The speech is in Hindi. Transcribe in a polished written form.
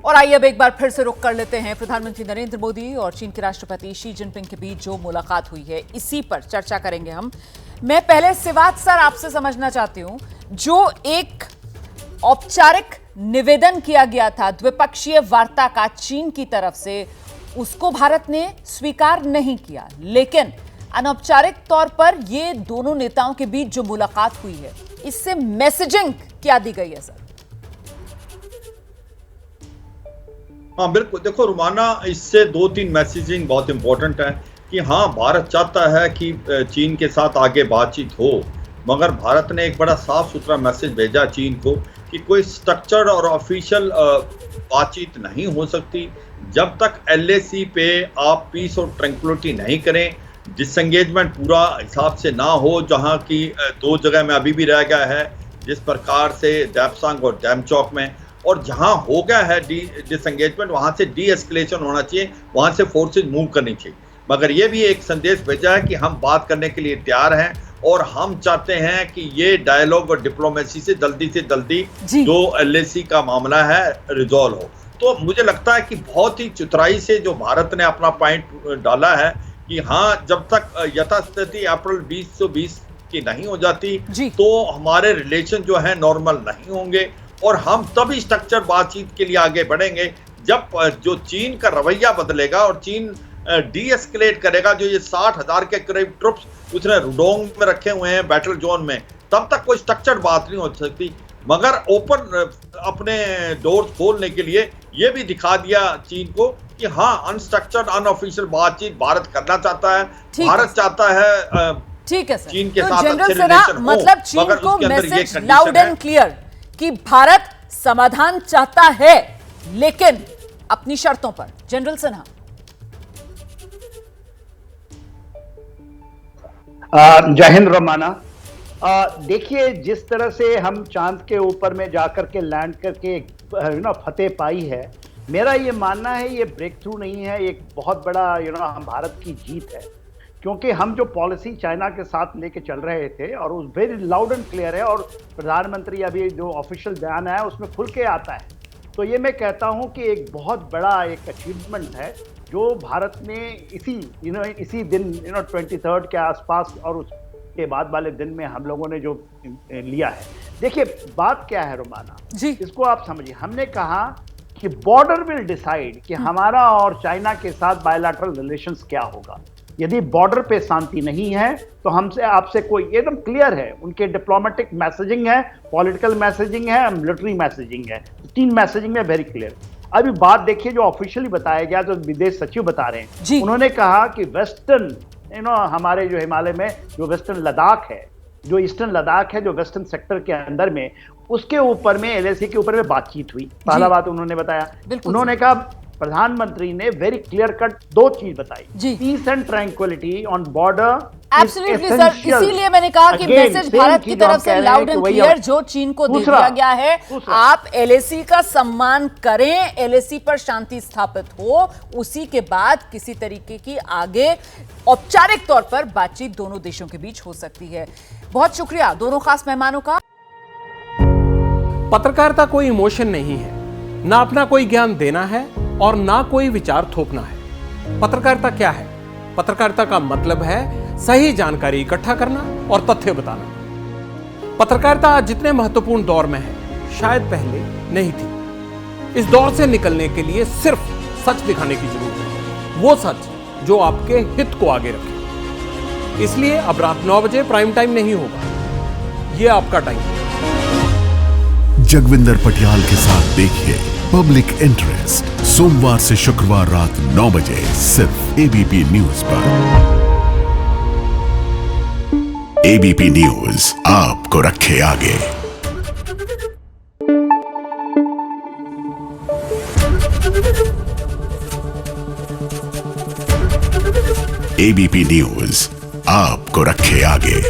और आइए अब एक बार फिर से रुख कर लेते हैं प्रधानमंत्री नरेंद्र मोदी और चीन के राष्ट्रपति शी जिनपिंग के बीच जो मुलाकात हुई है, इसी पर चर्चा करेंगे हम। मैं पहले सिवात सर आपसे समझना चाहती हूं, जो एक औपचारिक निवेदन किया गया था द्विपक्षीय वार्ता का चीन की तरफ से, उसको भारत ने स्वीकार नहीं किया, लेकिन अनौपचारिक तौर पर ये दोनों नेताओं के बीच जो मुलाकात हुई है, इससे मैसेजिंग क्या दी गई है सर? हाँ बिल्कुल, देखो रुमाना, इससे 2-3 मैसेजिंग बहुत इंपॉर्टेंट है कि हाँ, भारत चाहता है कि चीन के साथ आगे बातचीत हो, मगर भारत ने एक बड़ा साफ सुथरा मैसेज भेजा चीन को कि कोई स्ट्रक्चर्ड और ऑफिशियल बातचीत नहीं हो सकती जब तक LAC पे आप पीस और ट्रैंक्विलिटी नहीं करें, डिसएंगेजमेंट पूरा हिसाब से ना हो, जहाँ की 2 जगह में अभी भी रह गया है, जिस प्रकार से दैपसांग और डैमचौक में, और जहां हो गया है डिसएंगेजमेंट वहां से डी एस्केलेशन होना चाहिए, वहां से फोर्सेज मूव करनी चाहिए। मगर ये भी एक संदेश भेजा है कि हम बात करने के लिए तैयार हैं और हम चाहते हैं कि ये डायलॉग और डिप्लोमेसी से जल्दी जो LAC का मामला है रिजॉल्व हो। तो मुझे लगता है कि बहुत ही चतुराई से जो भारत ने अपना पॉइंट डाला है कि हाँ, जब तक यथास्थिति अप्रैल 2020 की नहीं हो जाती तो हमारे रिलेशन जो है नॉर्मल नहीं होंगे, और हम तभी स्ट्रक्चर बातचीत के लिए आगे बढ़ेंगे जब जो चीन का रवैया बदलेगा और चीन डी एस्केलेट करेगा। जो ये 60,000 के करीब ट्रुप्स उसने रुडोंग में रखे हुए हैं बैटल जोन में, तब तक कोई स्ट्रक्चर्ड बात नहीं हो सकती। मगर ओपन अपने डोर खोलने के लिए ये भी दिखा दिया चीन को कि हाँ, अनस्ट्रक्चर्ड अनऑफिशियल बातचीत भारत करना चाहता है। भारत चाहता है ठीक है सर, चीन के साथ अच्छे रिलेशन हो, मतलब चीन को मैसेज लाउड एंड क्लियर कि भारत समाधान चाहता है लेकिन अपनी शर्तों पर। जनरल सिन्हा, जय हिंद रोमाना। देखिए, जिस तरह से हम चांद के ऊपर में जाकर के लैंड करके फतेह पाई है, मेरा ये मानना है ये ब्रेक थ्रू नहीं है, एक बहुत बड़ा हम भारत की जीत है, क्योंकि हम जो पॉलिसी चाइना के साथ लेके चल रहे थे और उस वेरी लाउड एंड क्लियर है, और प्रधानमंत्री अभी जो ऑफिशियल बयान है उसमें खुल के आता है। तो ये मैं कहता हूं कि एक बहुत बड़ा एक अचीवमेंट है जो भारत ने इसी दिन 23 के आसपास और उसके बाद वाले दिन में हम लोगों ने जो लिया है। देखिए, बात क्या है रोमाना जी, इसको आप समझिए। हमने कहा कि बॉर्डर विल डिसाइड कि हमारा और चाइना के साथ बायलैटरल रिलेशंस क्या होगा। यदि बॉर्डर पे शांति नहीं है तो हमसे आपसे कोई, एकदम क्लियर है, उनके डिप्लोमेटिक मैसेजिंग है, पॉलिटिकल मैसेजिंग है, मिलिट्री मैसेजिंग है, 3 मैसेजिंग में वेरी क्लियर। अभी बात देखिए जो ऑफिशियली बताया गया, जो विदेश सचिव बता रहे हैं, उन्होंने कहा कि वेस्टर्न हमारे जो हिमालय में जो वेस्टर्न लद्दाख है, जो ईस्टर्न लद्दाख है, जो वेस्टर्न सेक्टर के अंदर में, उसके ऊपर में LAC के ऊपर में बातचीत हुई। पहला बात उन्होंने बताया। उन्होंने कहा, प्रधानमंत्री ने वेरी क्लियर कट 2 चीज बताई, peace and tranquility on border. Absolutely sir, इसीलिए मैंने कहा कि मैसेज भारत की तरफ से लाउड एंड क्लियर जो चीन को दे दिया गया है, आप LAC का सम्मान करें, LAC पर शांति स्थापित हो, उसी के बाद किसी तरीके की आगे औपचारिक तौर पर बातचीत दोनों देशों के बीच हो सकती है। बहुत शुक्रिया दोनों खास मेहमानों का। पत्रकारिता कोई इमोशन नहीं है, ना अपना कोई ज्ञान देना है और ना कोई विचार थोपना है। पत्रकारिता क्या है? पत्रकारिता का मतलब है सही जानकारी इकट्ठा करना और तथ्य बताना। पत्रकारिता आज जितने महत्वपूर्ण दौर में है, शायद पहले नहीं थी। इस दौर से निकलने के लिए सिर्फ सच दिखाने की जरूरत है, वो सच जो आपके हित को आगे रखे। इसलिए अब रात 9 बजे प्राइम टाइम नहीं होगा, ये आपका टाइम है। जगविंदर पटियाल के साथ देखिए पब्लिक इंटरेस्ट, सोमवार से शुक्रवार रात 9 बजे सिर्फ ABP न्यूज पर। ABP न्यूज आपको रखे आगे। ABP न्यूज आपको रखे आगे।